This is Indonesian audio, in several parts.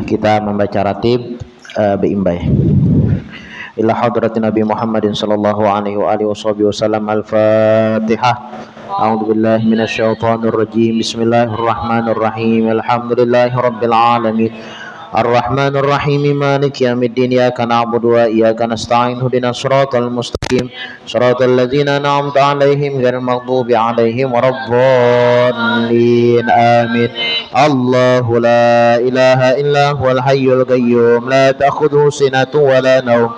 Kita membaca ratib biimbay ila hadratin Nabi Muhammadin sallallahu alaihi wa alihi wasallam. Al-Fatihah. A'udzu billahi minasyaitonir rajim. Bismillahirrahmanirrahim. Alhamdulillahirabbil alamin. Ar-Rahmanir Rahim. Maliki yaumiddin. Iyyaka na'budu wa iyyaka nasta'in. Ihdinas siratal mustaqim. Siratal ladzina an'amta 'alaihim ghairil maghdubi 'alaihim waladdallin. Amin. Allahu la ilaha illa huwal hayyul qayyum. La ta'khudhuhu sinatun wa la nawm.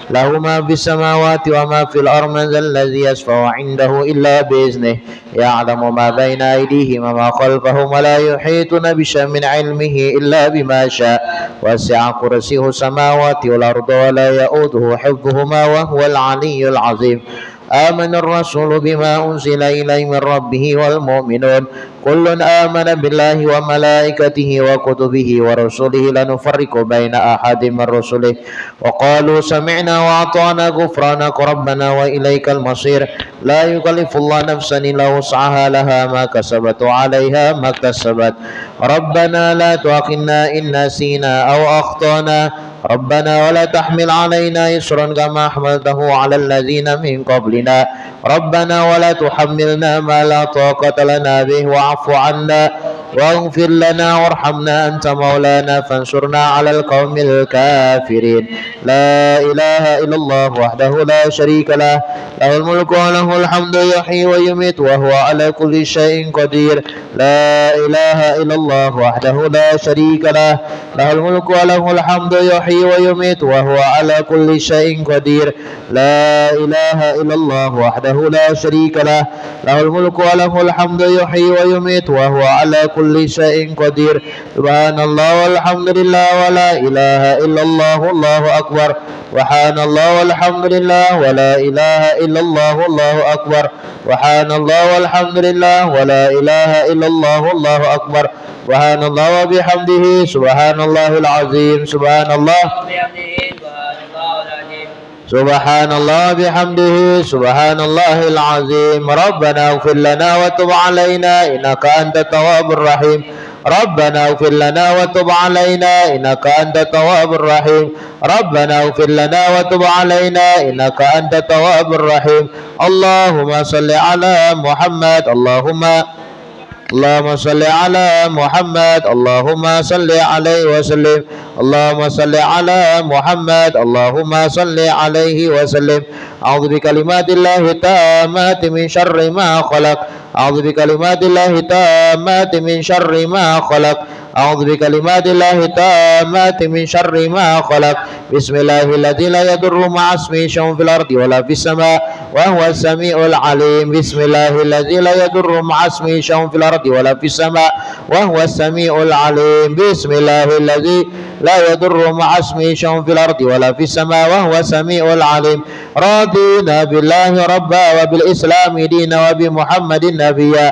Lahu ma fis samawati wa ma fil ardi. Man dzal ladzi yashfa'u 'indahu illa bi iznihi. Ya'lamu ma baina aydihim wa ma khalfahum wa la yuhituna bi syai'in min 'ilmihi illa bima syaa'. Wasi'a kursiyyuhu samawati wal arda wa la ya'uduhu hifdhuhuma wa huwal 'aliyyul 'azim. آمن الرسول بما أنزل إليه من ربه والمؤمنون كل آمن بالله وملائكته وكتبه ورسله لا نفرق بين أحد من رسله وقالوا سمعنا وأطعنا غفرانك ربنا وإليك المصير. لا يكلف الله نفسا إلا وسعها لها ما كسبت وعليها ما اكتسبت. ربنا لا تؤاخذنا إن نسينا أو أخطأنا ربنا ولا تحمل علينا إصرا كما حملته على الذين من قبلنا ربنا ولا تحملنا ما لا طاقة لنا به واعف عنا واغفر لنا وارحمنا أنت مولانا فانصرنا على القوم الكافرين. لا إله إلا الله وحده لا شريك له له الملك وله الحمد يحيي ويميت وهو على كل شيء قدير. لا إله إلا الله وحده لا شريك له له الملك وله الحمد يحيي ويميت وهو على كل شيء قدير. لا إله إلا الله وحده لا شريك له له الملك وله الحمد يحيي ويميت وهو على كل شيء قدير. سبحان الله والحمد لله ولا إله إلا الله والله أكبر. سبحان الله والحمد لله ولا إله إلا الله والله أكبر. سبحان الله والحمد لله ولا إله إلا الله والله أكبر. سبحان الله وبحمده سبحان الله العظيم. سبحان الله سبحان الله بحمده سبحان الله العظيم. ربنا اغفر لنا وتب علينا إنك أنت التواب الرحيم. ربنا اغفر لنا وتب علينا إنك أنت التواب الرحيم. ربنا اغفر لنا وتب علينا إنك أنت التواب الرحيم. اللهم صل على محمد. اللهم صل على محمد. اللهم صل عليه وسلم. اللهم صل على محمد. اللهم صل عليه وسلم. أعوذ بكلمات الله التامات من شر ما خلق. أعوذ بكلمات الله التامات من شر ما خلق. أعوذ بكلمات الله التامات من شر ما خلق. بسم الله الذي لا يضر مع اسمه شيء في الأرض ولا في السماء وهو السميع العليم. بسم الله الذي لا يضر مع اسمه شيء في الأرض ولا في السماء وهو السميع العليم. بسم الله الذي لا يضر مع اسمه شيء في الأرض ولا في السماء وهو السميع العليم. رضينا بالله ربا وبالإسلام دينا وبمحمد نبيا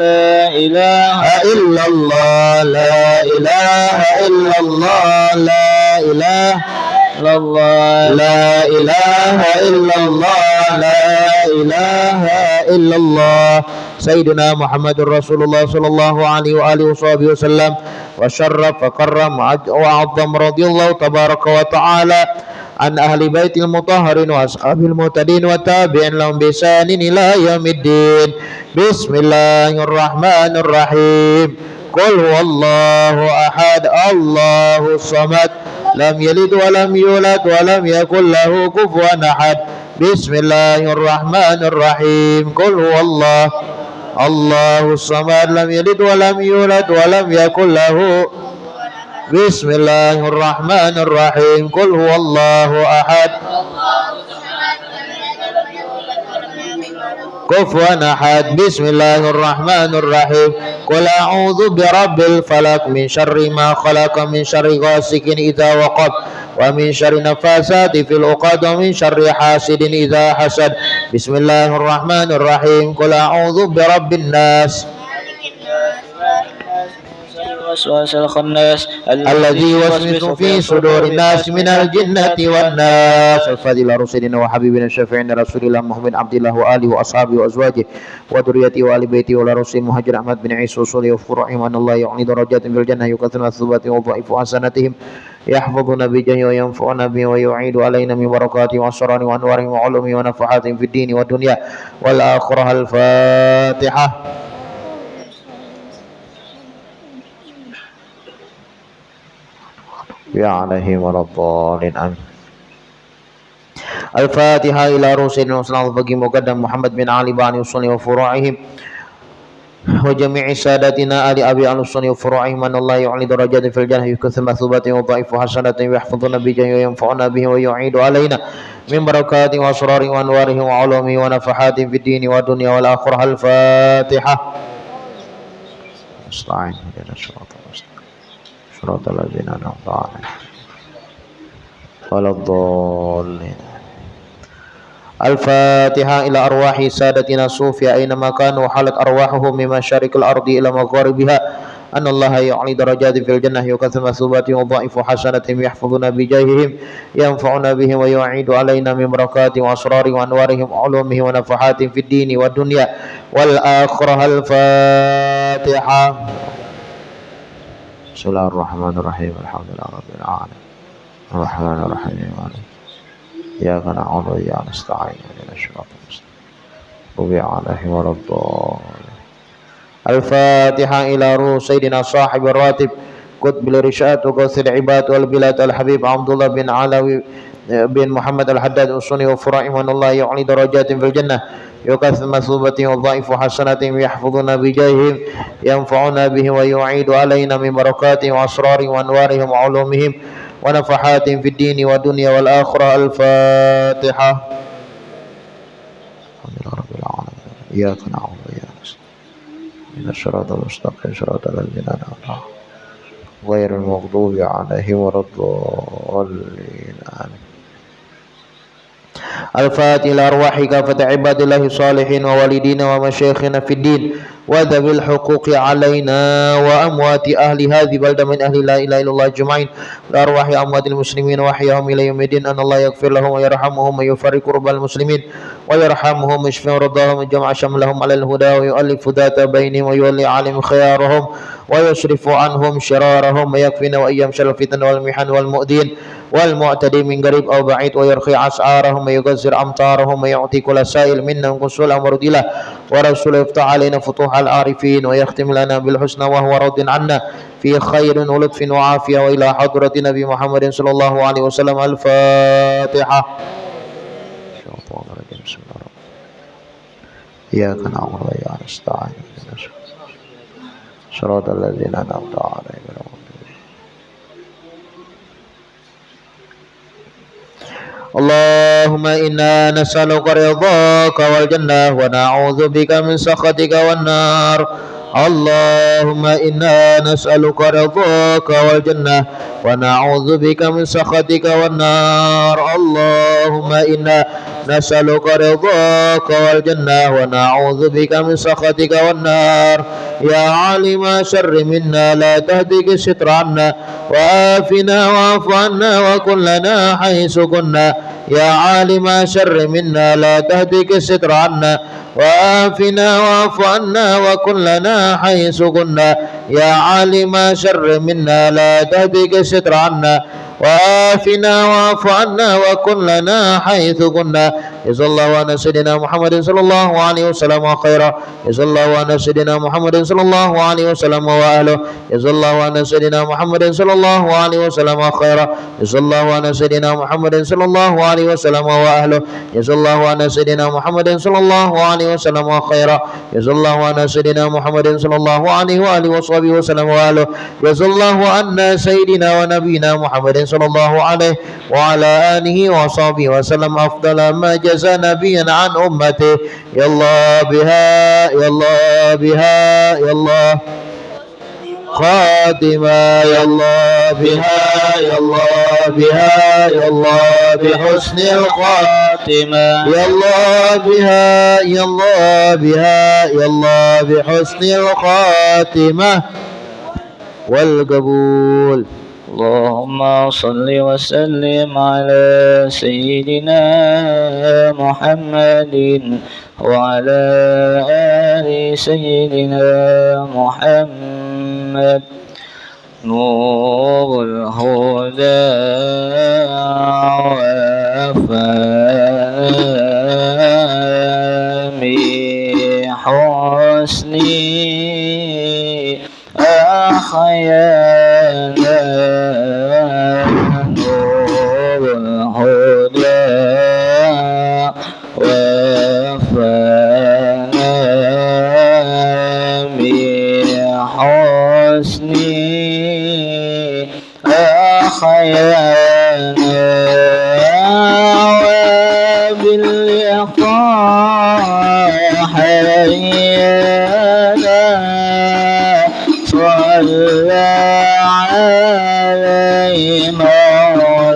لا إله إلا الله لا إله إلا الله لا إله إلا الله لا إله إلا الله لا إله إلا الله سيدنا محمد رسول الله صلى الله عليه وآله وصحبه وسلم وشرف وكرم وعظم رضي الله تبارك وتعالى عن أهل بيت المطهرين وأصحاب المهتدين والتابعين لهم بإحسان إلى يوم الدين. بسم الله الرحمن الرحيم. قل هو الله أحد الله الصمد لم يلد ولم يولد ولم يكن له كفوا أحد. بسم الله الرحمن الرحيم. قل هو الله الصمد لم يلد ولم يولد ولم يكن له. بسم الله الرحمن الرحيم. قل هو الله أحد كفوا أحد. بسم الله الرحمن الرحيم. قل أعوذ برب الفلق من شر ما خلق من شر غاسق إذا وقب ومن شر نفاثات في العقد ومن شر حاسد إذا حسد. بسم الله الرحمن الرحيم. قل أعوذ برب الناس الوسواس الخناس الذي يوسوس في صدور الناس من الجنة والناس. الفاضل رسولنا وحبيبنا الشفيعنا رسول الله محمد عبد الله وآله وأصحابه وأزواجه وذريته وآل بيته وعلى رسول مهاجر أحمد بن عيسى وصولي وفرعهم أن الله يعلي درجات في الجنة يكثر الثبات وضعيف حسناتهم يحفظنا بجاه وينفعنا به ويعيد علينا من بركاته وأسراره وأنواره وعلومه ونفحاته في الدين والدنيا والآخرة. الفاتحة. يا عليهم ولا الضالين آمين. الفاتحة إلى رسول الله الفقيه مقدم محمد بن علي بن السني وفروعهم وجميع سادتنا آل أبي السني وفروعهم أن الله يعلي درجات في الجنة يكثر مثوبات وضعيف حسنات ويحفظنا بجاه وينفعنا به ويعيد علينا من بركات وأسرار وأنواره وعلومه ونفحات في الدين والدنيا والآخرة. الفاتحة. استعين بنا صراط الذين أنعمت عليهم ولا الضالين. الفاتحة إلى أرواح سادتنا الصوفية أينما كانوا حالت أرواحهم من مشارق الأرض إلى مغاربها أن الله يعلي درجات في الجنة يكثر مثوباتهم وضعيف حسناتهم يحفظنا بجاههم ينفعنا بهم ويعيد علينا من بركات وأسرار وأنوارهم وعلومه ونفحات في الدين والدنيا والآخرة. الفاتحة. بسم الله الرحمن الرحيم. الحمد لله رب العالمين الرحمن الرحيم إياك نعبد وإياك نستعين اهدنا الصراط المستقيم عليهم ولا الضالين. الفاتحة إلى روح سيدنا صاحب الراتب قطب الرشاد وغوث العباد والبلاد الحبيب عبد الله بن علوي بن محمد الحداد السني وفرائم أن الله يعلي درجات في الجنة يكثر مثوبتهم وضعيف حسناتهم يحفظنا بجاههم ينفعنا به ويعيد علينا من بركاتهم وأسرارهم وأنوارهم وعلومهم ونفحات في الدين والدنيا والآخرة. الفاتحة. الحمد لله رب العالمين إياك نعبد وإياك نستعين اهدنا الصراط المستقيم صراط الذين أنعمت عليهم غير المغضوب عليهم ولا الضالين آمين. الفاتحة إلى أرواح كافة عباد الله الصالحين ووالدينا ومشايخنا في الدين وذوي الحقوق علينا وأموات أهل هذه البلدة من أهل لا إله إلا الله أجمعين وأرواح أموات المسلمين وأحياهم إلى يوم الدين أن الله يغفر لهم ويرحمهم ويفرق كرب المسلمين ويرحمهم ويشفي مرضاهم ويجمع شملهم على الهدى ويؤلف ذات بينهم ويولي عليهم خيارهم ويصرف عنهم شرارهم ويكفينا وإياهم شر الفتن والمحن والمؤذين والمعتدين من قريب أو بعيد ويرخي أسعارهم ويغزر أمطارهم ويعطي كل سائل منا كسول أمر دله ورسول يفتح علينا فتوح العارفين ويختم لنا بالحسنى وهو راض عنا في خير ولطف وعافية وإلى حضرة نبي محمد صلى الله عليه وسلم. الفاتحة. إياك نعبد وإياك نستعين صراط الذين أنعمت عليهم. اللهم إنا نسألك رضاك والجنة ونعوذ بك من سخطك والنار. اللهم إنا نسألك رضاك والجنة ونعوذ بك من سخطك والنار. اللهم إنا نسألك رضاك والجنة ونعوذ بك من سخطك والنار. يا عالم شر منا لا تهدك الستر عنا وآفنا واعف عنا وكن لنا حيث كنا. يا عالم شر منا لا تهدك الستر عنا وآفنا واعف عنا وكن لنا حيث كنا. يا عالم شر منا لا تهدك الستر عنا وآفنا واعف عنا وكن لنا حيث كنا. جزا الله عن سيدنا محمد صلى الله عليه وسلم خيرا. جزا الله عن سيدنا محمد صلى الله عليه وسلم وأهله. جزا الله عن سيدنا محمد صلى الله عليه وسلم خيرا. جزا الله عن سيدنا محمد صلى الله عليه وسلم وأهله. جزا الله عن سيدنا محمد صلى الله عليه وسلم خيرا. جزا الله عن سيدنا محمد صلى الله عليه وآله وصحبه وسلم وأهله. جزا الله عن سيدنا ونبينا محمد صلى الله عليه وعلى آله وصحبه وسلم أفضل ما جزى نبيا عن أمته. يا الله بها يا الله بها يا الله خاتمة. يا الله بها يا الله بها يا الله بحسن الخاتمة. يا الله بها يا الله بها يا الله بحسن الخاتمة والقبول. اللهم صل وسلم على سيدنا محمد وعلى آل سيدنا محمد. نور الهدى وفهمي حسني أحيانا. نور الهدى وفهمي حسني أحيانا. وباللقاء حيانا. صلى عليه مولانا.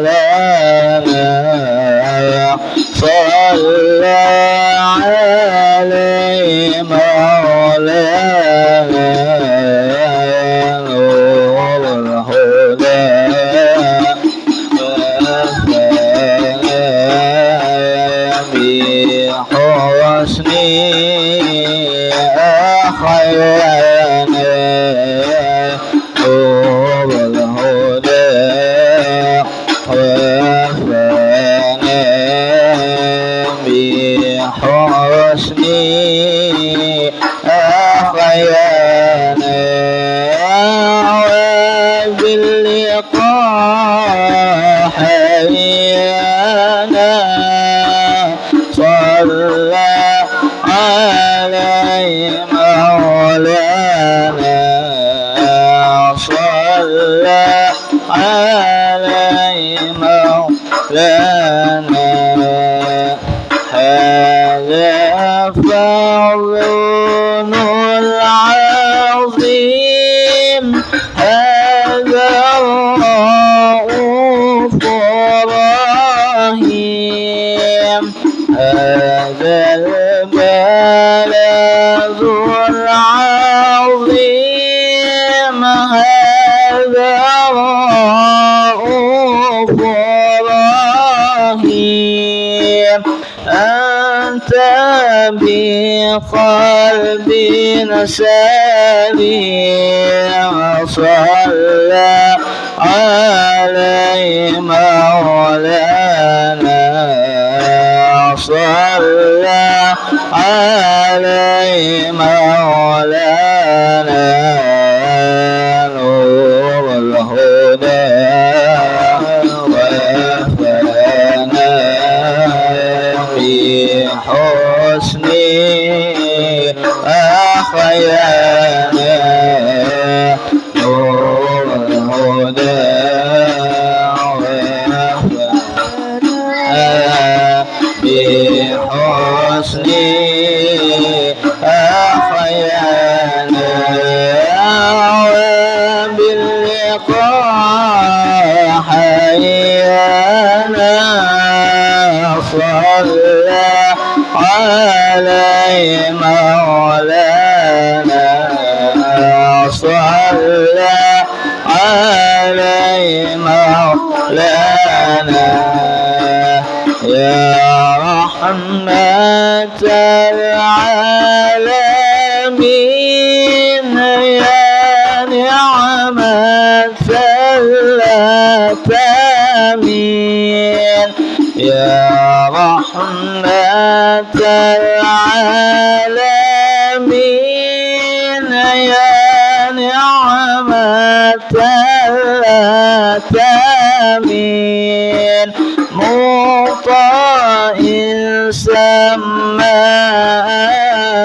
صلى عليه مولانا. نور الهدى بحسني أحيانا. نور الهدى وفانا بحسني أحيانا. وباللقاء حيانا. صلى عليه مولانا. صلى عليه مولانا. هذا فضل العظيم. هذا الرؤوف الرحيم. هذا البلد العظيم. هذا الرؤوف الرحيم. أنت بقلبي سليم. صلى عليه مولانا. صلى عليه مولانا. نور الهدى وفانا بحسني أحيانا. نور الهدى بحسني أحيانا. وباللقاء حيانا. صلى مولانا يا رحمة العالمين يا نعمة الأتامين يا رحمة العالمين يا نعمة الأتامين مطاع سما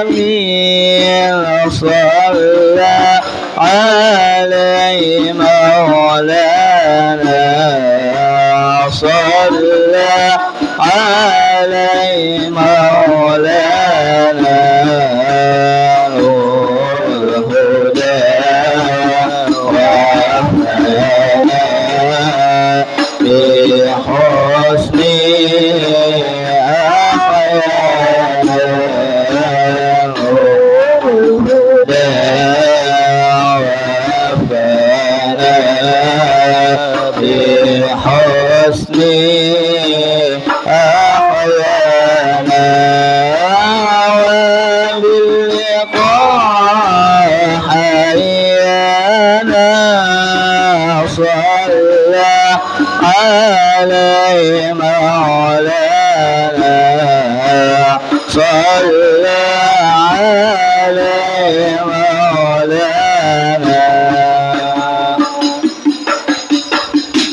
آمين صلى عليه مولانا صلى عليه مولانا نور الهدى وأحيانا بحسن أحيانا نور الهدى وأحيانا بحسن أحيانا وباللقاء حيانا صلى عليه مولانا صلى عليه مولانا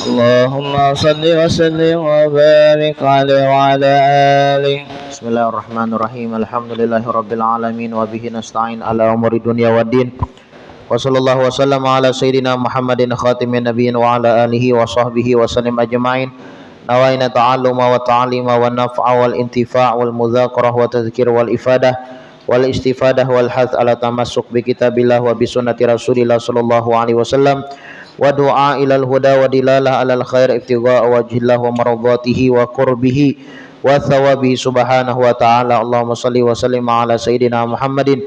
اللهم صل وسلم وبارك عليه وعلى آله. Bismillahirrahmanirrahim. Alhamdulillahirabbil alamin wa bihi nasta'in ala umuri dunya waddin. Wa sallallahu wasallam ala sayyidina Muhammadin khatimin nabiyyin wa ala alihi wa sahbihi wa sallim ajma'in. Nawaina ta'alluma wa ta'alima wa naf'a wal intifa' wal mudzakarah wa tadhkir wal ifadah wal istifadah wal hath ala tamassuk bi kitabillah wa bi sunnati Rasulillah sallallahu alaihi wasallam wa du'a ilal huda wa dilalah alal khair ibtigha'a wajhillah wa maradhatihi wa qurbihi wa thawabihi subhanahu wa ta'ala. Allahumma salli wa sallim ala sayyidina Muhammadin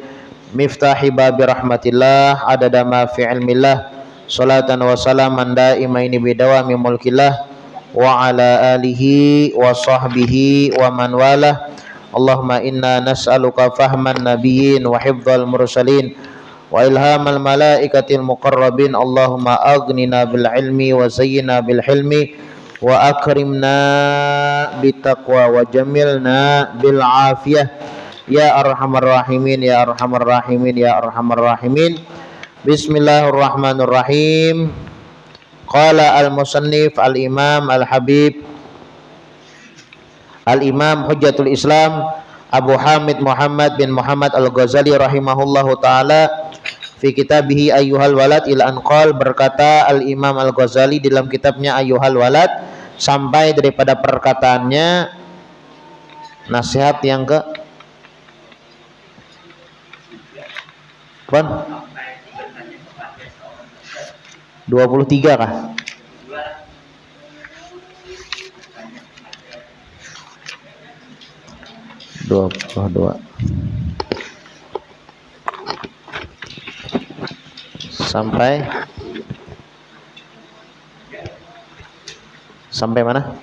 miftahi babi rahmatillah adada ma fi ilmillah salatan wa salaman daimaini bidawami mulkillah wa ala alihi wa sahbihi wa man walah. Allahumma inna nas'aluka fahman nabiyyin wa hifdzal mursalin wa ilhamal malaikatil muqarrabin. Allahumma aghnina bil ilmi wa zayyina bil hilmi wa akrimna bit taqwa wa jamilna bil afiyah ya arhamar rahimin ya arhamar rahimin ya arhamar rahimin. Bismillahirrahmanirrahim. Qala al-musannif al-imam al-habib al-imam hujjatul islam Abu Hamid Muhammad bin Muhammad al-Ghazali rahimahullahu ta'ala fi kitabihi ayyuhal walad ila anqal. Berkata al-imam al-Ghazali dalam kitabnya ayyuhal walad sampai daripada perkataannya nasihat yang ke 23 kah? 22 sampai mana?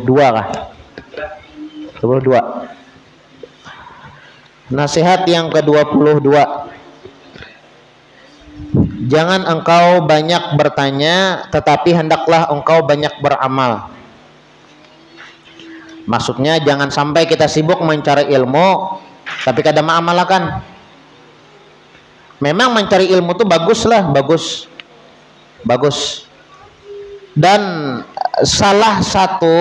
Dua kah? 22. Nasihat yang ke-22. Jangan engkau banyak bertanya, tetapi hendaklah engkau banyak beramal. Maksudnya jangan sampai kita sibuk mencari ilmu, tapi kada mengamalkan. Memang mencari ilmu itu bagus. Dan salah satu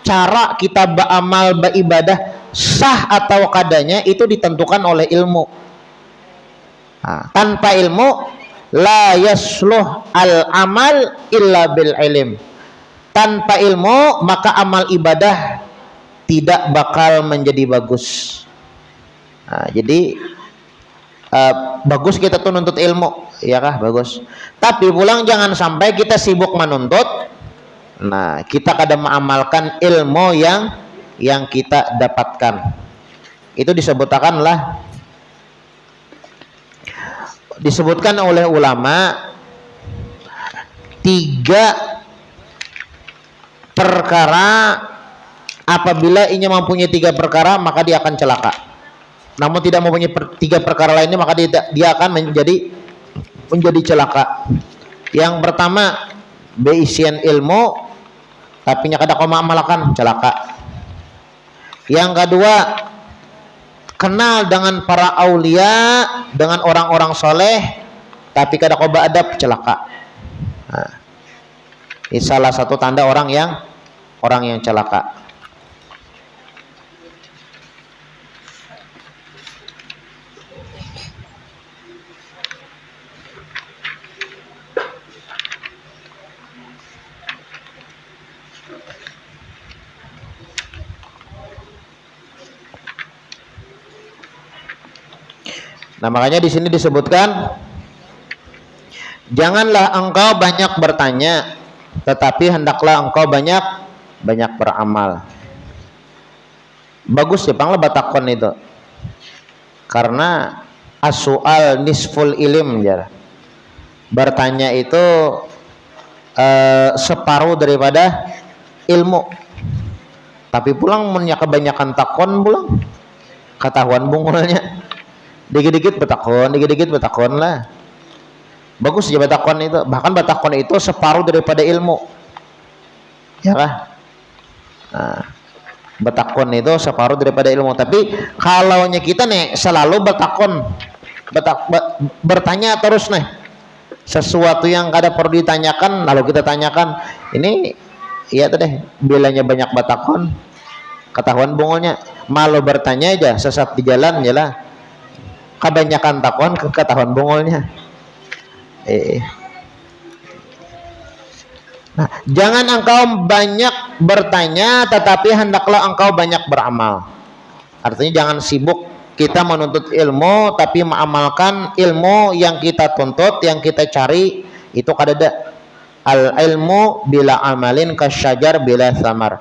cara kita beramal beribadah sah atau kadanya itu ditentukan oleh ilmu. Nah, tanpa ilmu la yasluh al amal illa bil ilm. Tanpa ilmu maka amal ibadah tidak bakal menjadi bagus. Nah, jadi bagus kita tuh nuntut ilmu, ya kah, bagus. Tapi pulang jangan sampai kita sibuk menuntut. Nah, kita kadang mengamalkan ilmu yang kita dapatkan. Itu disebutkan oleh ulama 3 perkara, apabila ia mempunyai 3 perkara maka dia akan celaka. Namun tidak mempunyai 3 perkara lainnya maka dia akan menjadi celaka. Yang pertama, beisian ilmu tapi nya kada kau mengamalkan, celaka. Yang kedua, kenal dengan para aulia, dengan orang-orang soleh tapi kada kau beradab, celaka. Nah, ini salah satu tanda orang yang celaka. Nah, makanya di sini disebutkan, janganlah engkau banyak bertanya, tetapi hendaklah engkau banyak beramal. Bagus ya panglah batakon itu, karena as-su'al nisful ilm ya. Bertanya itu separuh daripada ilmu. Tapi pulang punya kebanyakan takon pulang ketahuan bungulnya. Dikit-dikit betakon lah. Bagus ya betakon itu. Bahkan betakon itu separuh daripada ilmu. Ya lah. Nah, betakon itu separuh daripada ilmu. Tapi kalau kita nih selalu betakon, bertanya terus nih. Sesuatu yang kada perlu ditanyakan lalu kita tanyakan. Ini iya tuh deh, bilanya banyak betakon ketahuan bungulnya. Malu bertanya aja sesat di jalan ya lah. Kebanyakan takon ketahuan bungulnya. Nah, jangan engkau banyak bertanya tetapi hendaklah engkau banyak beramal. Artinya jangan sibuk kita menuntut ilmu tapi mengamalkan ilmu yang kita tuntut, yang kita cari itu kadada. Al ilmu bila amalin kasyajar bila samar.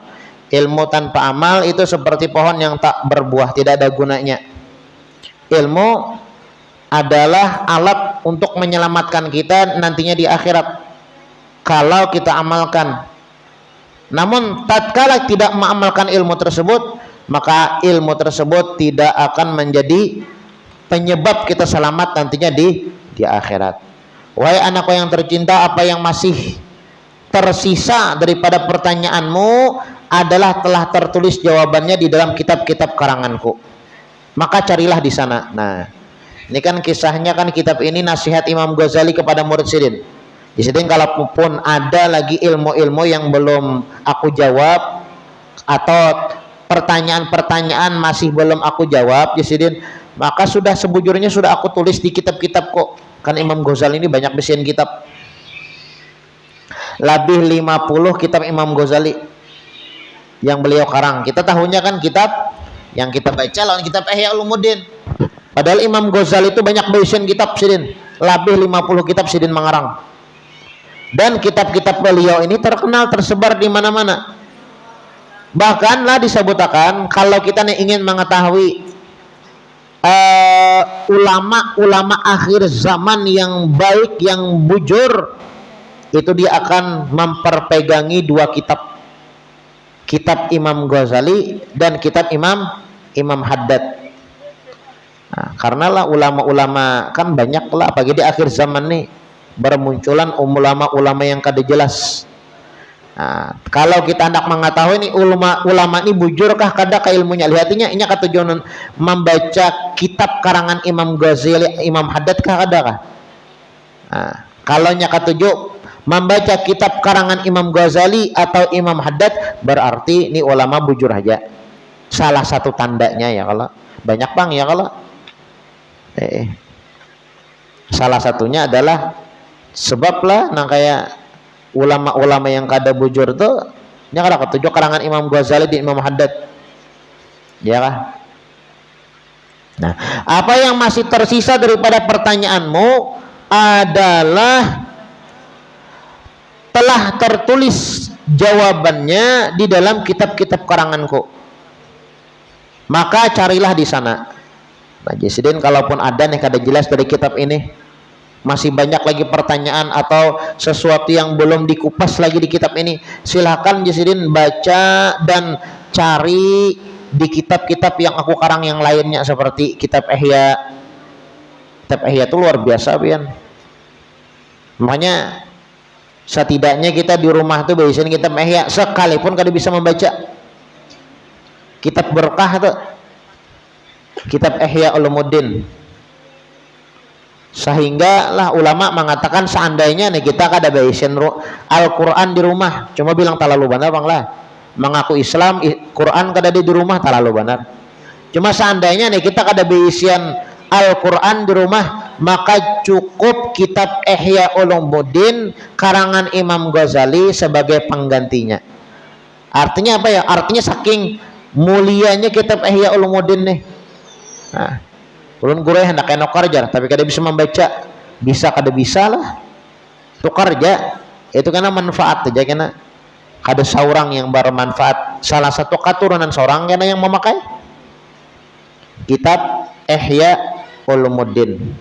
Ilmu tanpa amal itu seperti pohon yang tak berbuah, tidak ada gunanya. Ilmu adalah alat untuk menyelamatkan kita nantinya di akhirat kalau kita amalkan. Namun tatkala tidak mengamalkan ilmu tersebut, maka ilmu tersebut tidak akan menjadi penyebab kita selamat nantinya di akhirat. Wahai anakku yang tercinta, apa yang masih tersisa daripada pertanyaanmu adalah telah tertulis jawabannya di dalam kitab-kitab karanganku. Maka carilah di sana. Nah, ini kan kisahnya kan kitab ini nasihat Imam Ghazali kepada murid Sidin. Di sini kalaupun ada lagi ilmu-ilmu yang belum aku jawab atau pertanyaan-pertanyaan masih belum aku jawab di Sidin, maka sudah sebujurnya sudah aku tulis di kitab-kitab kok. Kan Imam Ghazali ini banyak bisian kitab. Lebih 50 kitab Imam Ghazali yang beliau karang. Kita tahunya kan kitab yang kita baca lawan kitab Ihya Ulumuddin. Padahal Imam Ghazali itu banyak bisian kitab Sidin. Lebih 50 kitab Sidin mengarang. Dan kitab-kitab beliau ini terkenal, tersebar di mana-mana. Bahkan lah disebutkan kalau kita ingin mengetahui ulama-ulama akhir zaman yang baik, yang bujur, itu dia akan memperpegangi 2 kitab. Kitab Imam Ghazali dan kitab Imam Haddad. Nah, karena lah ulama-ulama kan banyak lah, apalagi di akhir zaman nih bermunculan ulama-ulama yang kada jelas. Nah, kalau kita hendak mengetahui nih ulama ini bujurkah kada ke ilmunya, lihatinya ini ketujuan membaca kitab karangan Imam Ghazali, Imam Haddad kah kada kah? Nah, kalau nya ketujuh membaca kitab karangan Imam Ghazali atau Imam Haddad, berarti ini ulama bujur aja. Salah satu tandanya ya, kalau banyak bang ya kalau Salah satunya adalah sebab lah nah kayak ulama-ulama yang kada bujur tuh nya kada ketujuh karangan Imam Ghazali di Imam Haddad. Ya kah? Nah, apa yang masih tersisa daripada pertanyaanmu adalah telah tertulis jawabannya di dalam kitab-kitab karanganku. Maka carilah di sana. Nah, jadi kalaupun ada nih kada jelas dari kitab ini, masih banyak lagi pertanyaan atau sesuatu yang belum dikupas lagi di kitab ini, silakan Jasidin baca dan cari di kitab-kitab yang aku karang yang lainnya seperti kitab Ihya. Kitab Ihya itu luar biasa, Pian. Makanya setidaknya kita di rumah tuh biasanya kitab Ihya sekalipun kada bisa membaca kitab berkah tuh, kitab Ihya Ulumuddin. Sehingga lah ulama mengatakan seandainya nih kita kada baisin Al-Quran di rumah, cuma bilang terlalu benar bang lah, mengaku Islam Quran kada di rumah terlalu benar. Cuma seandainya nih kita kada baisian Al-Quran di rumah, maka cukup kitab Ihya Ulumuddin karangan Imam Ghazali sebagai penggantinya. Artinya apa ya? Artinya saking mulianya kitab Ihya Ulumuddin nih. Nah, ulun guru hendak enok kerja tapi kada bisa membaca, bisa kada bisa lah itu kerja itu karena manfaat aja, karena kada seorang yang bermanfaat. Salah satu keturunan seorang karena yang memakai kitab Ihya Ulumuddin,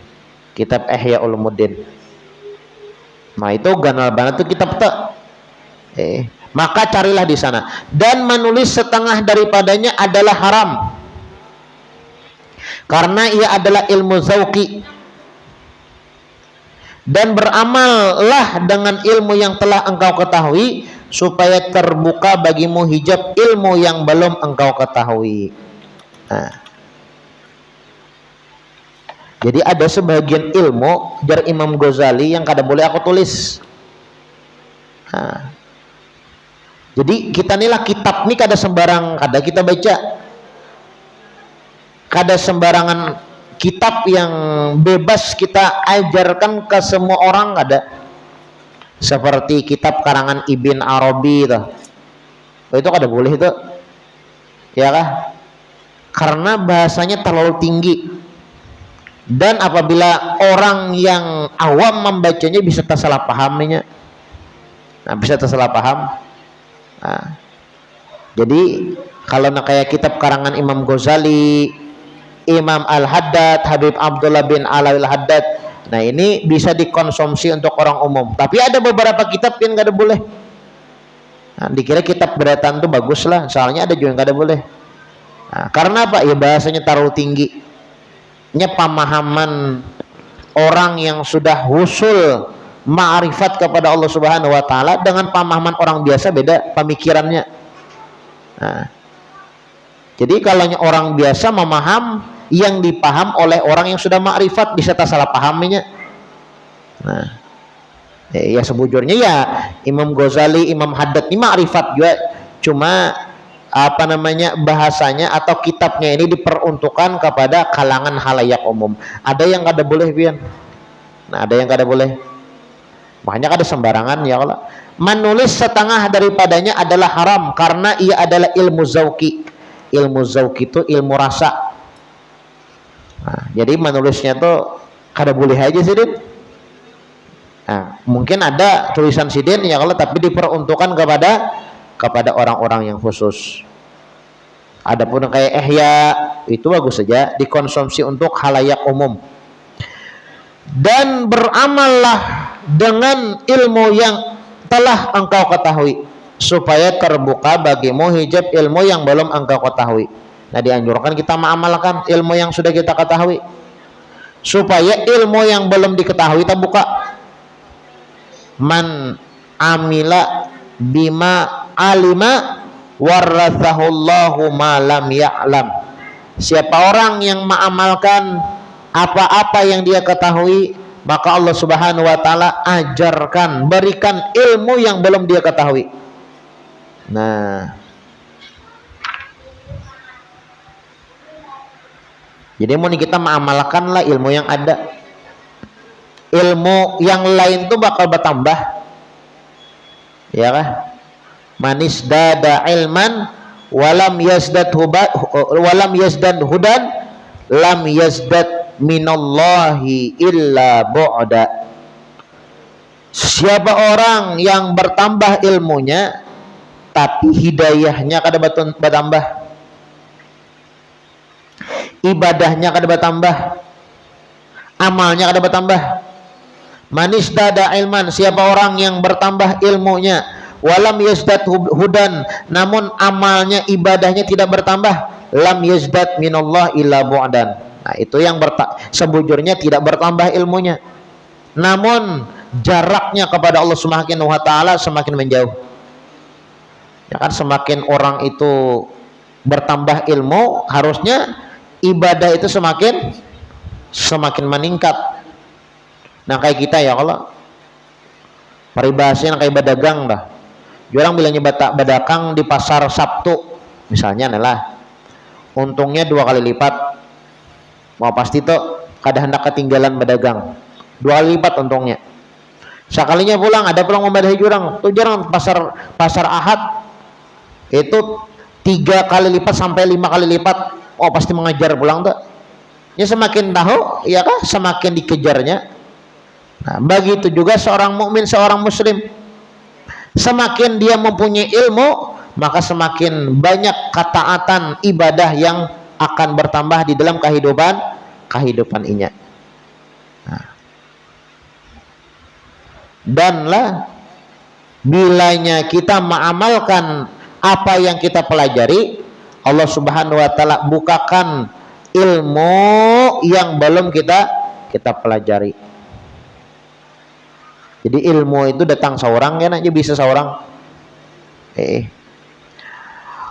kitab Ihya Ulumuddin. Nah itu ganal banget tuh kitab tuh. Maka carilah di sana, dan menulis setengah daripadanya adalah haram karena ia adalah ilmu zauqi, dan beramallah dengan ilmu yang telah engkau ketahui supaya terbuka bagimu hijab ilmu yang belum engkau ketahui. Nah, jadi ada sebagian ilmu jar Imam Ghazali yang kada boleh aku tulis. Nah, jadi kita inilah kitab nih kada sembarang kada kita baca. Kada sembarangan kitab yang bebas kita ajarkan ke semua orang kada. Seperti kitab karangan Ibn Arabi itu kada boleh itu. Ya kah? Karena bahasanya terlalu tinggi. Dan apabila orang yang awam membacanya bisa tersalah pahamnya. Nah, bisa tersalah paham. Nah, jadi kalau kayak kitab karangan Imam Ghazali, Imam Al-Haddad, Habib Abdullah bin Alwi Al-Haddad, nah ini bisa dikonsumsi untuk orang umum. Tapi ada beberapa kitab yang kada boleh. Nah, dikira kitab beratan itu bagus lah, soalnya ada juga yang kada boleh. Nah, karena apa? Ya bahasanya terlalu tinggi. Nya pemahaman orang yang sudah husul ma'rifat kepada Allah Subhanahu wa taala dengan pemahaman orang biasa beda pemikirannya. Nah, jadi kalau orang biasa memaham yang dipaham oleh orang yang sudah makrifat bisa tak salah pahamnya. Nah, ya sebujurnya ya Imam Ghazali, Imam Haddad ini makrifat juga, cuma apa namanya bahasanya atau kitabnya ini diperuntukkan kepada kalangan halayak umum. Ada yang kada boleh pian. Nah, ada yang kada boleh. Makanya kada sembarangan ya Allah. Menulis setengah daripadanya adalah haram karena ia adalah ilmu zauqi. Ilmu zauqi itu ilmu rasa. Nah, jadi menulisnya tuh kada boleh aja sih Din. Nah, mungkin ada tulisan sidin ya kalau tapi diperuntukkan kepada orang-orang yang khusus. Adapun kayak Ihya itu bagus saja dikonsumsi untuk halayak umum. Dan beramallah dengan ilmu yang telah engkau ketahui supaya terbuka bagimu hijab ilmu yang belum engkau ketahui. Nah, dianjurkan kita mengamalkan ilmu yang sudah kita ketahui supaya ilmu yang belum diketahui terbuka. Man amila bima alima warathahullahu ma lam ya'lam. Siapa orang yang mengamalkan apa-apa yang dia ketahui, maka Allah Subhanahu wa taala ajarkan, berikan ilmu yang belum dia ketahui. Nah, jadi mau kita mengamalkanlah ilmu yang ada. ilmu yang lain tuh bakal bertambah, ya kan? Manis dada ilman walam yazdad hudan lam yazdad minallahi illa bu'da. Siapa orang yang bertambah ilmunya tapi hidayahnya kada bertambah, ibadahnya kada bertambah, amalnya kada bertambah. Manis dada ilman, siapa orang yang bertambah ilmunya, walam yazdad hudan, namun amalnya ibadahnya tidak bertambah, lam yazdad minallah illa bu'dan. Nah, itu yang sebujurnya tidak bertambah ilmunya, namun jaraknya kepada Allah Subhanahu wa taala semakin menjauh. Ya kan, semakin orang itu bertambah ilmu, harusnya ibadah itu semakin meningkat. Nah, kayak kita ya, kalau paribasnya kayak badagang dah. Orang bilangnya badagang di pasar Sabtu misalnya adalah untungnya 2 kali lipat. Mau pasti tuh kada hendak ketinggalan badagang. 2 kali lipat untungnya. Sekalinya pulang ada pulang membadahi jurang. Tuh jurang pasar Ahad itu 3 kali lipat sampai 5 kali lipat. Oh, pasti mengejar pulang tuh. Ya semakin tahu, ya kan, semakin dikejarnya. Nah, begitu juga seorang mukmin, seorang muslim. Semakin dia mempunyai ilmu, maka semakin banyak ketaatan ibadah yang akan bertambah di dalam kehidupan inya. Nah. Danlah bilanya kita mengamalkan apa yang kita pelajari, Allah Subhanahu wa taala bukakan ilmu yang belum kita pelajari. Jadi ilmu itu datang seorang kan aja bisa seorang.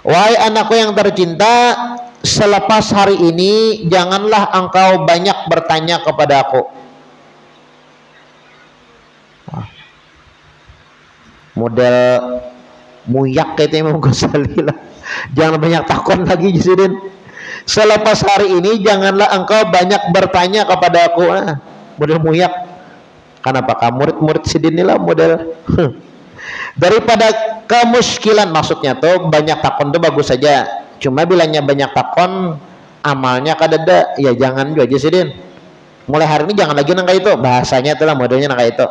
Wahai anakku yang tercinta, selepas hari ini janganlah engkau banyak bertanya kepada aku. Model muyak kayak Imam Ghazali lah. Jangan banyak takon lagi Jisidin. Selepas hari ini janganlah engkau banyak bertanya kepada aku. Model muyak. Kenapa murid-murid sidin inilah model daripada kemuskilan, maksudnya tuh banyak takon tuh bagus saja, cuma bilangnya banyak takon amalnya kadada, ya jangan juga aja sidin. Mulai hari ini jangan lagi nangka itu, bahasanya itulah modelnya nangka itu.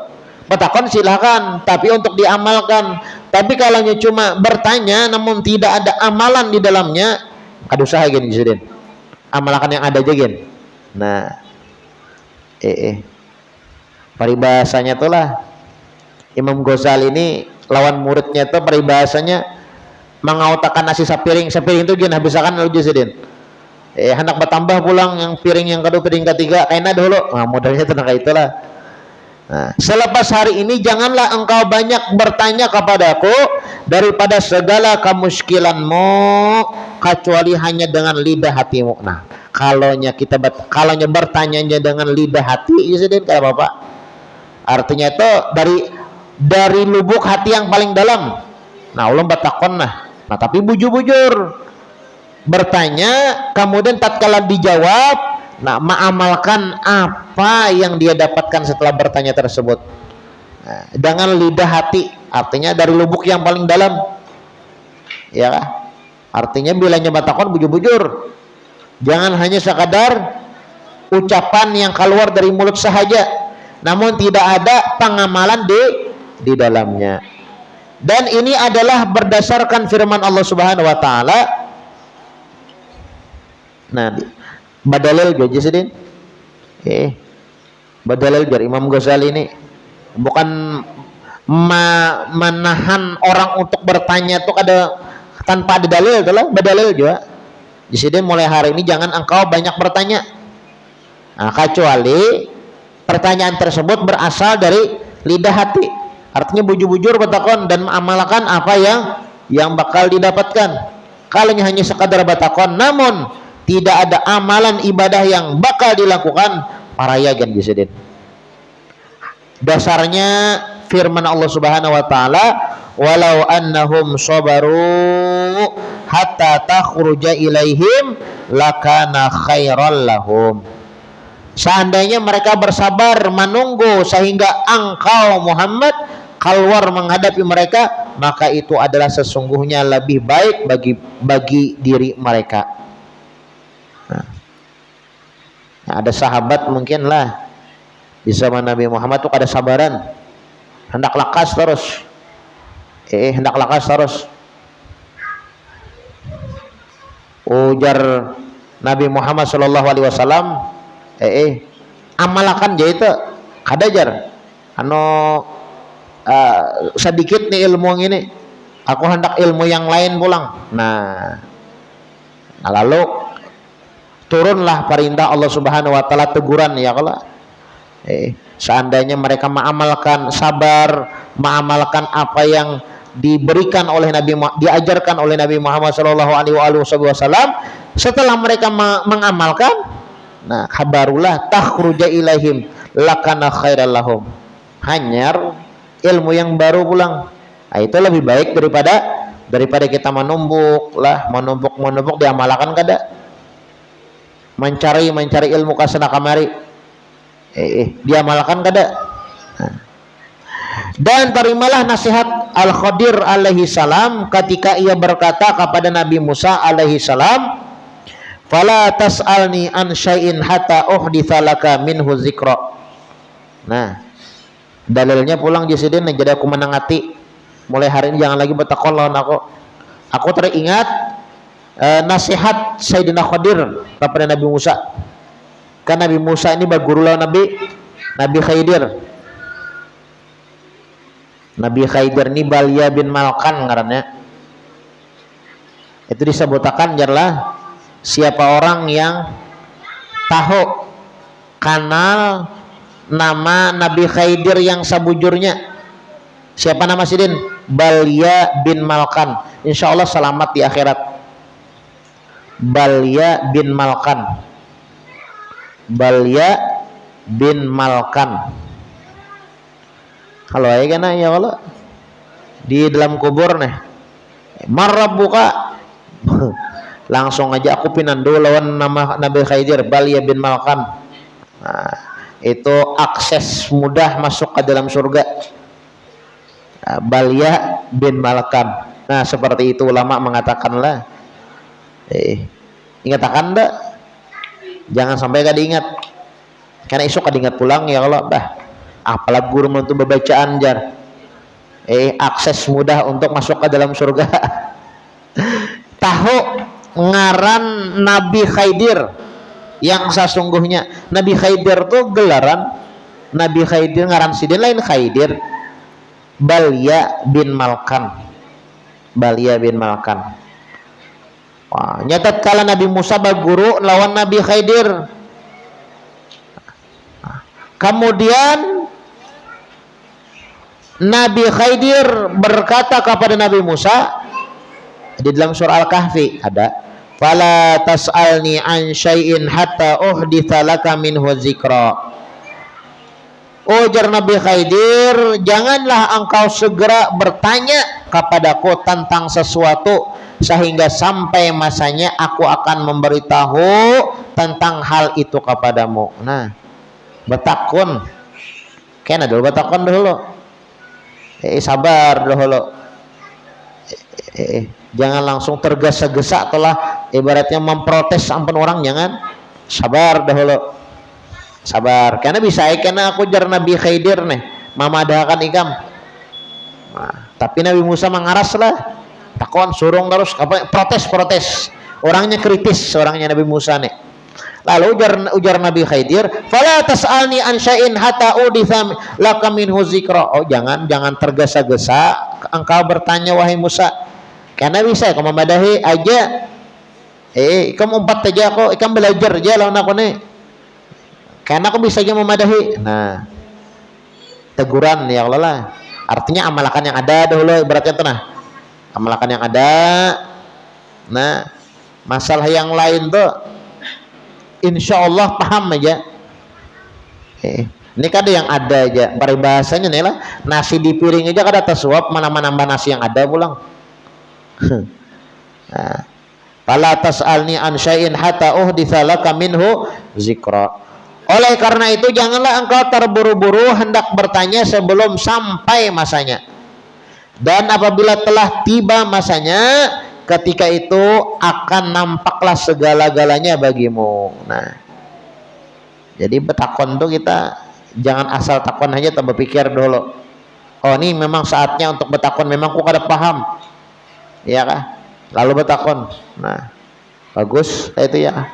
Bertakon silahkan, tapi untuk diamalkan. Tapi kalau cuma bertanya namun tidak ada amalan di dalamnya, kada usah gini sidin, amalkan yang ada aja gini. Nah, paribahasanya itulah Imam Ghazali ini lawan muridnya itu paribahasanya mengautakan nasi sepiring itu gini habisakan lu Jisidin. Hendak bertambah pulang yang piring yang kedua, piring ketiga kayaknya dulu. Nah, modalnya tenang kayak itulah. Nah, selepas hari ini janganlah engkau banyak bertanya kepadaku daripada segala kemuskilanmu kecuali hanya dengan lidah hatimu. Nah, kalau bertanyanya dengan lidah hati, Jisidin kayak apa-apa. Artinya itu dari lubuk hati yang paling dalam. Nah, ulun batakon nah. Nah, tapi bujur-bujur bertanya, kemudian tatkala dijawab, nah mengamalkan apa yang dia dapatkan setelah bertanya tersebut. Nah, dengan lidah hati, artinya dari lubuk yang paling dalam. Ya kan? Artinya bilanya batakon bujur-bujur. Jangan hanya sekadar ucapan yang keluar dari mulut sahaja, namun tidak ada pengamalan di dalamnya. Dan ini adalah berdasarkan firman Allah Subhanahu wa taala. Nah, badalil juga sidin. Badalil dari Imam Ghazali ini bukan menahan orang untuk bertanya tuh ada tanpa ada dalil, itulah badalil juga. Jadi mulai hari ini jangan engkau banyak bertanya. Nah, kecuali pertanyaan tersebut berasal dari lidah hati, artinya bujur-bujur bertakon dan mengamalkan apa yang bakal didapatkan. Kalau hanya sekadar bertakon namun tidak ada amalan ibadah yang bakal dilakukan, paraya gan Jisidin. Dasarnya firman Allah Subhanahu wa taala, walau annahum sabaru hatta takhruja ilaihim lakana khairal lahum. Seandainya mereka bersabar menunggu sehingga engkau Muhammad keluar menghadapi mereka, maka itu adalah sesungguhnya lebih baik bagi diri mereka. Nah, ada sahabat mungkin lah di zaman Nabi Muhammad tuh ada sabaran, hendak lakas terus, hendak lakas terus. Ujar Nabi Muhammad Shallallahu Alaihi Wasallam, amalakan jadi itu kadajar, sedikit nih ilmu ini, aku hendak ilmu yang lain pulang. Nah lalu turunlah perintah Allah Subhanahu Wa Taala, teguran ya kalau seandainya mereka mengamalkan sabar, mengamalkan apa yang diberikan oleh diajarkan oleh Nabi Muhammad Shallallahu Alaihi Wasallam, setelah mereka mengamalkan, nah kabarulah takhruja ilaihim lakana khairal lahum, hanyar ilmu yang baru pulang. Nah, itu lebih baik daripada kita menumpuk diamalkan kada, mencari ilmu kasana kamari, diamalkan kada. Dan terimalah nasihat Al-Khadir alaihi salam ketika ia berkata kepada Nabi Musa alaihi salam, fala tas'alni an syai'in hatta uhditsa laka minhu dzikra. Nah, dalilnya pulang di sini jadi aku menangati, mulai hari ini jangan lagi bertakon lawan aku teringat nasihat Sayyidina Khadir kepada Nabi Musa. Kan Nabi Musa ini berguru lawan Nabi Khidir. Nabi Khidir ini Balya bin Malkan ngarannya. Itu disebutakan jarlah siapa orang yang tahu kenal nama Nabi Khidir yang sabujurnya. Siapa nama sidin? Balya bin Malkan. Insya Allah selamat di akhirat. Balya bin Malkan. Balya bin Malkan. Kalau aja kan ya kalau di dalam kubur nih, marabbuka, langsung aja aku pinandu lawan nama Nabi Khidir, Balya bin Malkan. Nah, itu akses mudah masuk ke dalam surga. Balya bin Malkan. Nah seperti itu ulama mengatakanlah, ingatakan dah, jangan sampai gak diingat, karena isu gak diingat pulang ya kalau apalagi guru untuk bacaan jar, akses mudah untuk masuk ke dalam surga. Tahu ngaran Nabi Khidir yang sesungguhnya. Nabi Khidir tuh gelaran Nabi Khidir, ngaran sidin lain Khidir, Balya bin Malkan. Balya bin Malkan. Wah, nyatat kala Nabi Musa berguru lawan Nabi Khidir. Kemudian Nabi Khidir berkata kepada Nabi Musa di dalam surah Al-Kahfi ada, fala tas'alni an syai'in hatta uhditsa laka minhu dzikra. Ujar Nabi Khidir, janganlah engkau segera bertanya kepadaku tentang sesuatu sehingga sampai masanya aku akan memberitahu tentang hal itu kepadamu. Nah, betakun kena dulu, betakun dulu. Sabar dahulu, jangan langsung tergesa-gesa telah ibaratnya memprotes ampun orang, jangan, sabar dahulu, sabar, karena bisa karena aku jar Nabi Khidir nih mamadahkan ikam. Nah, tapi Nabi Musa mengaras lah, takon surung terus apa, protes orangnya kritis, orangnya Nabi Musa nih. Lalu ujar Nabi Khidir, fala tas'alni an syai'in hatta uditsa laka minhu dzikra. Oh, jangan tergesa-gesa engkau bertanya wahai Musa. Karena bisa kamu memadahi aja. Kamu umpat aja aku, kamu belajar aja lawan aku nih. Karena aku bisa aja memadahi. Nah, teguran ya Allah lah. Artinya amalkan yang ada dahulu, ibaratnya itu nah. Amalkan yang ada. Nah, masalah yang lain tuh insya Allah paham aja. Ini kada yang ada aja peribahasanya nih lah, nasi di piring aja kada tersuap, mana nambah nasi yang ada pulang. Fala tas'alni an syai'in hatta uhditsa laka minhu dzikra. Oleh karena itu janganlah engkau terburu-buru hendak bertanya sebelum sampai masanya. Dan apabila telah tiba masanya, ketika itu akan nampaklah segala-galanya bagimu. Nah, jadi betakon tuh kita jangan asal takon aja, tapi berpikir dulu. Oh, ini memang saatnya untuk betakon, memang ku kada paham. Ya kah? Lalu betakon. Nah, bagus itu ya.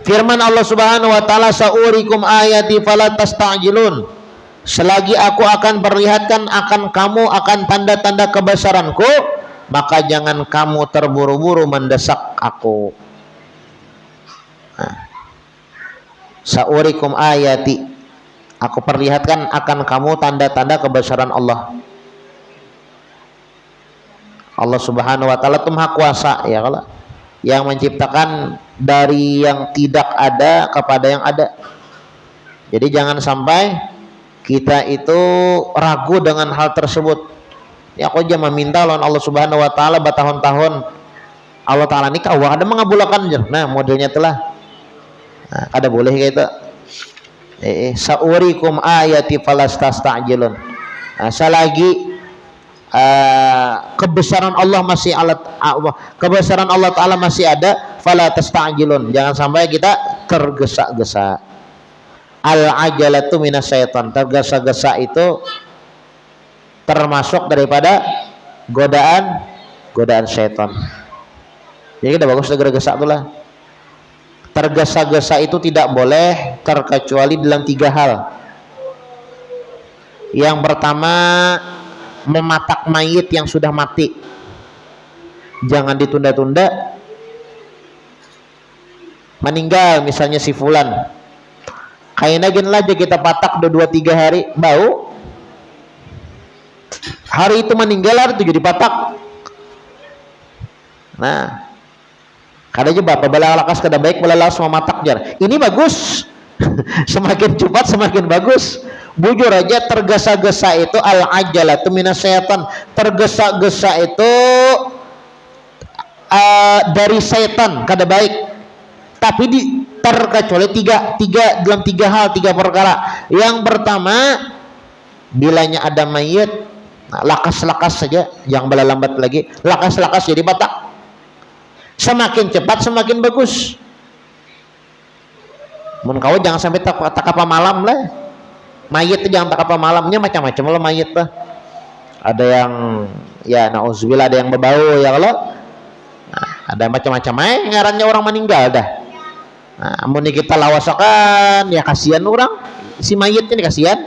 Firman Allah Subhanahu wa taala, "Sa'urikum ayati fala tasta'jilun." Selagi aku akan perlihatkan akan kamu akan tanda-tanda kebesaranku, maka jangan kamu terburu-buru mendesak aku. Nah. Sa'urikum ayati, aku perlihatkan akan kamu tanda-tanda kebesaran Allah. Allah Subhanahu wa taala itu Maha Kuasa ya, kalau yang menciptakan dari yang tidak ada kepada yang ada. Jadi jangan sampai kita itu ragu dengan hal tersebut. Ya, aku aja meminta lawan Allah Subhanahu wa taala bertahun-tahun. Allah taala ini kau ada mengabulkan. Nah, modelnya telah. Nah, kada boleh gitu. Sa'urikum ayati falastasta'jilun. Nah, selagi kebesaran Allah masih kebesaran Allah taala masih ada, fala tasta'jilun, jangan sampai kita tergesa-gesa. Al-ajalatu minasyaiton, tergesa-gesa itu termasuk daripada godaan syaitan. Jadi kita bagus tergesa-gesa itulah. Tergesa-gesa itu tidak boleh terkecuali dalam 3 hal. Yang pertama, mematak mayit yang sudah mati. Jangan ditunda-tunda. Meninggal misalnya si fulan, kayaknya gini aja kita patak 2-3 hari bau. Hari itu meninggal, hari itu jadi patak. Nah, kada aja bapak bala lakas kada baik bala lakas mematak jar. Ini bagus. Semakin cepat semakin bagus. Bujur aja, tergesa-gesa itu al-ajalatu minasyaitan. Tergesa-gesa itu dari setan, kada baik. Tapi terkecuali dalam 3 hal, 3 perkara. Yang pertama, bilanya ada mayit, nah, lakas-lakas saja, jangan bala lambat lagi. Lakas-lakas jadi batak. Semakin cepat semakin bagus. Mun kau jangan sampai tak apa malam lah. Mayit itu jangan tak apa malamnya, macam-macam lah mayit lah. Ada yang ya nauzubillah, ada yang berbau ya kalau. Nah, ada macam-macam ngarannya orang meninggal dah. Nah, mun kita lawasakan ya kasihan orang si mayit ini, kasihan.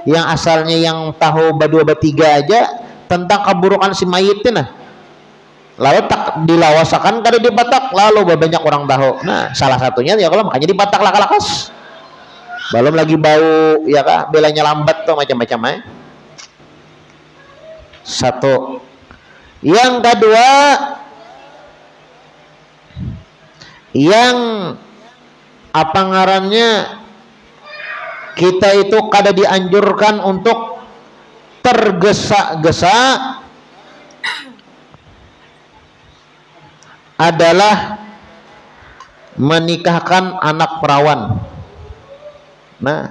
Yang asalnya yang tahu berdua bertiga aja tentang keburukan si mayit ini, nah. Lalu tak dilawasakan kada dibatak, lalu banyak orang tahu. Nah, salah satunya ya kalau makanya dibatak lakas. Belum lagi bau ya kah, belanya lambat tuh macam-macam. Satu. Yang kedua, yang apa ngarannya, kita itu kada dianjurkan untuk tergesa-gesa adalah menikahkan anak perawan. Nah,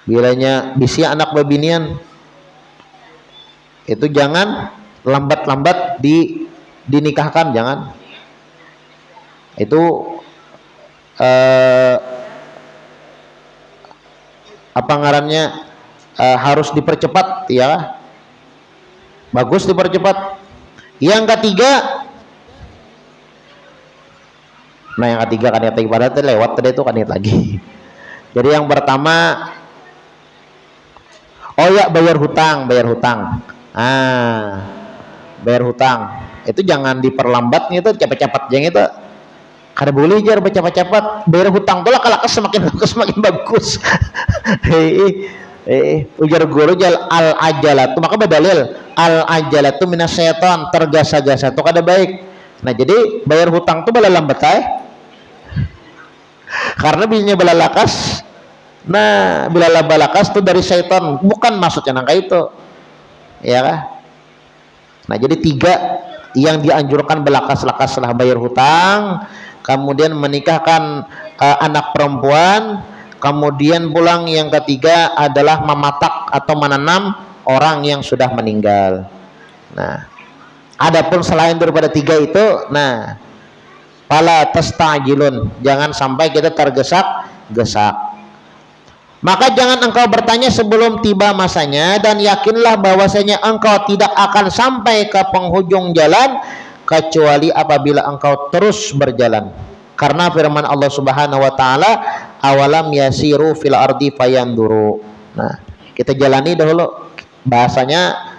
bilanya bisi anak babinian itu jangan lambat-lambat dinikahkan, jangan. Itu apa ngarannya, harus dipercepat ya. Bagus dipercepat. Yang ketiga, nah yang ketiga kan yang pada lewat tadi itu kan lagi. Jadi yang pertama, oh ya bayar hutang. Bayar hutang itu jangan diperlambat itu, cepat-cepat jangan itu. Kada boleh jar cepat-cepat. Bayar hutang tuh lah semakin bagus. Ujar guru jal al ajalatu, maka badalil al ajalatu minasyaiton, tergesa-gesa itu kada baik. Nah jadi bayar hutang tuh bala lambat karena bisanya bala lakas. Nah bila laba lakas tuh dari syaitan, bukan maksudnya nangka itu ya kah. Nah jadi 3 yang dianjurkan belakas-lakas setelah bayar hutang, kemudian menikahkan anak perempuan, kemudian pulang yang ketiga adalah mematak atau menanam orang yang sudah meninggal. Nah, adapun selain daripada tiga itu, nah, fala tastajilun, jangan sampai kita tergesa-gesa. Maka jangan engkau bertanya sebelum tiba masanya, dan yakinlah bahwasanya engkau tidak akan sampai ke penghujung jalan kecuali apabila engkau terus berjalan. Karena firman Allah Subhanahu wa taala, awalam yasiru fil ardi fayanduru. Nah, kita jalani dahulu bahasanya.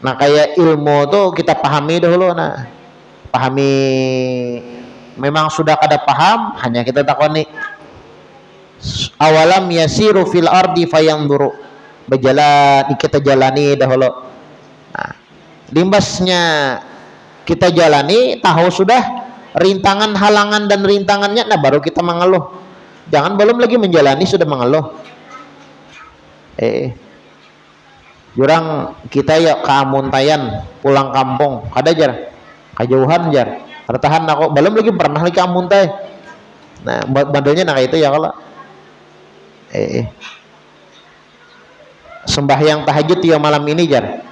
Nah, kayak ilmu tuh kita pahami dahulu. Nah, pahami, memang sudah kada paham, hanya kita takoni awalam yasiru fil ardi fayanduru, berjalan, kita jalani dahulu. Nah, limbasnya kita jalani, tahu sudah rintangan, halangan dan rintangannya, nah baru kita mengeluh. Jangan belum lagi menjalani sudah mengeluh. Jurang kita ya ke Amuntayan pulang kampung, kada jar, kejauhan jar, bertahan aku belum lagi pernah lagi ke Amuntai. Nah, bandelnya nah kayak itu ya kalau sembahyang tahajud ya malam ini jar,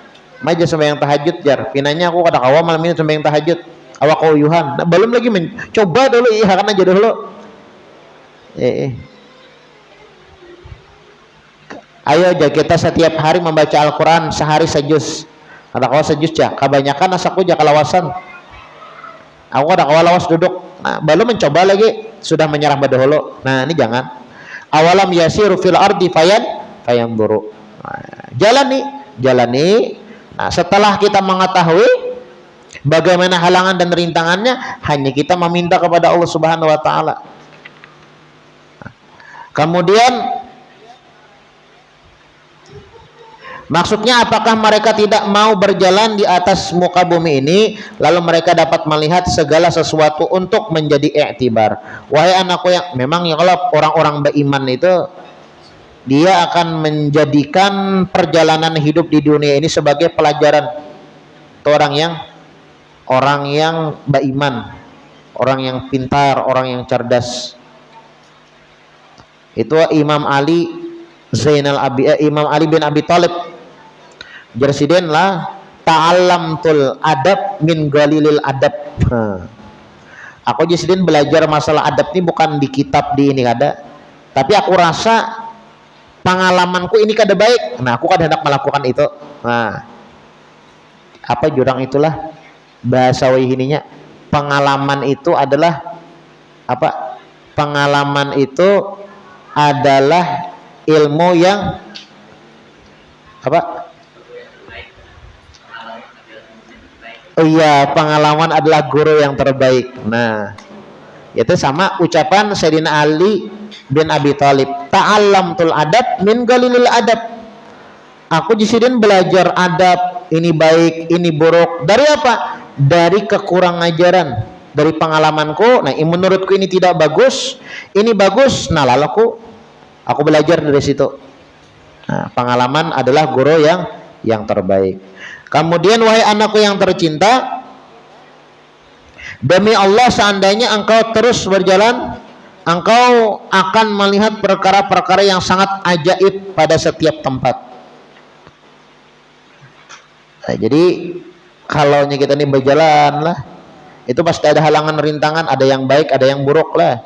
maja sembahyang tahajud jar, pinanya aku kada kawa malam ini sembahyang tahajud, awak kauyuhan. Nah, belum lagi mencoba dulu iya kan aja dulu. Ayo aja kita setiap hari membaca Al-Quran sehari sejuz. Kada kawa sejuz ya, kebanyakan asaku ja kalawasan. Aku kada kawa lawas duduk. Nah, belum mencoba lagi sudah menyerah dahulu. Nah, ini jangan. Awalam yasiru fil ardi fayanduru. Nah, jalani. Nah, setelah kita mengetahui bagaimana halangan dan rintangannya, hanya kita meminta kepada Allah Subhanahu wa taala. Nah, kemudian maksudnya apakah mereka tidak mau berjalan di atas muka bumi ini lalu mereka dapat melihat segala sesuatu untuk menjadi iktibar. Wahai anakku, yang memang ya kalau orang-orang beriman itu dia akan menjadikan perjalanan hidup di dunia ini sebagai pelajaran. Itu orang yang beriman, orang yang pintar, orang yang cerdas. Itu Imam Ali bin Abi Thalib presiden lah, ta'allamtul adab min galilil adab. Aku presiden belajar masalah adab ini bukan di kitab di ini kada, tapi aku rasa pengalamanku ini kada baik. Nah, aku kada hendak melakukan itu. Nah, apa jurang itulah bahasa wihininya, pengalaman itu adalah apa? Pengalaman itu adalah ilmu yang apa? Oh iya, pengalaman adalah guru yang terbaik. Nah, itu sama ucapan Sayyidina Ali bin Abi Thalib, ta'allamtul adab min galilil adab. Aku jisidin belajar adab, ini baik, ini buruk. Dari apa? Dari kekurang ajaran, dari pengalamanku. Nah, menurutku ini tidak bagus, ini bagus. Nah, lalu aku belajar dari situ. Nah, pengalaman adalah guru yang terbaik. Kemudian wahai anakku yang tercinta, demi Allah seandainya engkau terus berjalan, engkau akan melihat perkara-perkara yang sangat ajaib pada setiap tempat. Nah, jadi kalau kita ini berjalan lah, itu pasti ada halangan rintangan, ada yang baik, ada yang buruk lah.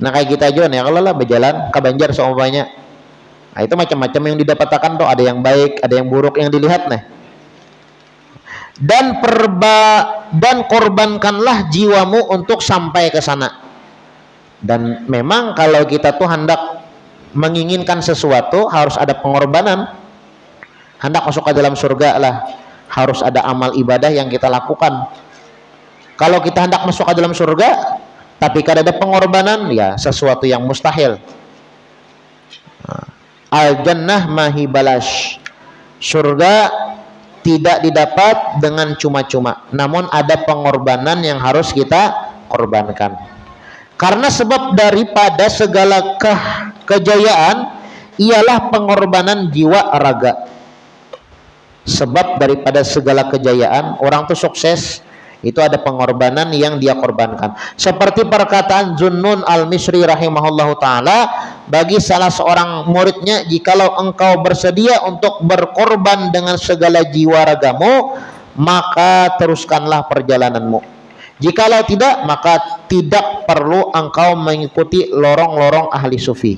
Nah, kayak kita aja nih, kalau lah berjalan ke Banjar seumpamanya. Nah, itu macam-macam yang didapatkan tuh, ada yang baik, ada yang buruk yang dilihat nah. Dan korbankanlah jiwamu untuk sampai ke sana. Dan memang kalau kita tuh hendak menginginkan sesuatu harus ada pengorbanan. Hendak masuk ke dalam surga lah, harus ada amal ibadah yang kita lakukan. Kalau kita hendak masuk ke dalam surga tapi kada ada pengorbanan, ya sesuatu yang mustahil. Al-jannah mahi balash, surga tidak didapat dengan cuma-cuma, namun ada pengorbanan yang harus kita korbankan. Karena sebab daripada segala kejayaan ialah pengorbanan jiwa raga. sebab daripada segala kejayaan orang tuh sukses itu ada pengorbanan yang dia korbankan. Seperti perkataan Zunnun al-Misri rahimahullahu taala bagi salah seorang muridnya, jikalau engkau bersedia untuk berkorban dengan segala jiwa ragamu, maka teruskanlah perjalananmu. Jikalau tidak, maka tidak perlu engkau mengikuti lorong-lorong ahli sufi.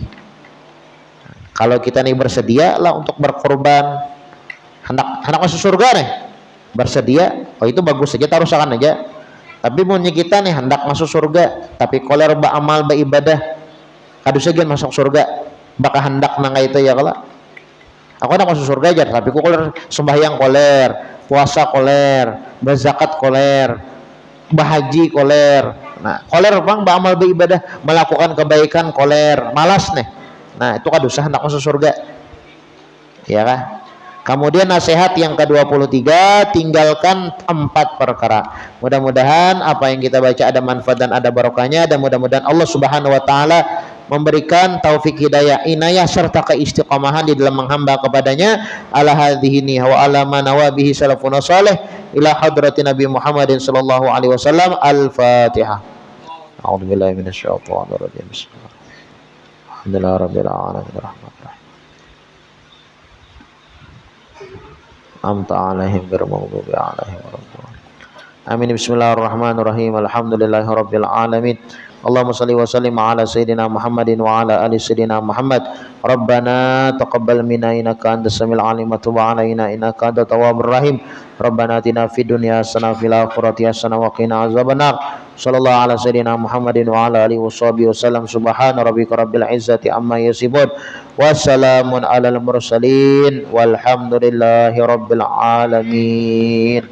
Kalau kita nih bersedia lah untuk berkorban, hendak masuk surga nih, bersedia, oh itu bagus saja, taruhkan aja. Tapi punya kita nih hendak masuk surga, tapi koler beramal beribadah, kadu segian masuk surga, bakal hendak nangga itu ya kalau aku hendak masuk surga aja, tapi aku koler sembahyang koler, puasa koler, berzakat koler, bahaji koler. Nah, koler bang beramal beribadah, melakukan kebaikan koler, malas nih. Nah, itu kadu hendak masuk surga, ya kan? Kemudian nasihat yang ke-23, tinggalkan 4 perkara. Mudah-mudahan apa yang kita baca ada manfaat dan ada barokahnya, dan mudah-mudahan Allah Subhanahu wa taala memberikan taufik hidayah, inayah serta keistiqomahan di dalam menghamba kepadanya. Ala hadhihi wa ala ma nawabihi salafun salih ila hadratin Nabi Muhammadin sallallahu alaihi wasallam. Al-Fatihah. A'udzubillahi minasyaitonir rajim. Alhamdulillahirabbil alamin. Amta alaihim birmaghdubi alaihim waladdallin. Amin. Bismillahirrahmanirrahim. Alhamdulillahirabbil alamin. Allahumma shalli wa sallim ala sayyidina Muhammadin wa ala ali sayyidina Muhammad. Rabbana taqabbal minna innaka antas samiul alim wa tub alaina innaka antat tawwabur rahim. Rabbana atina fid dunya hasanah wa fil akhirati hasanah wa qina azabannar. Sallallahu ala sayyidina Muhammadin wa ala alihi washabihi wasallam. Subhana rabbika rabbil izzati amma yasifun. Wassalamun alal mursalin walhamdulillahi rabbil alamin.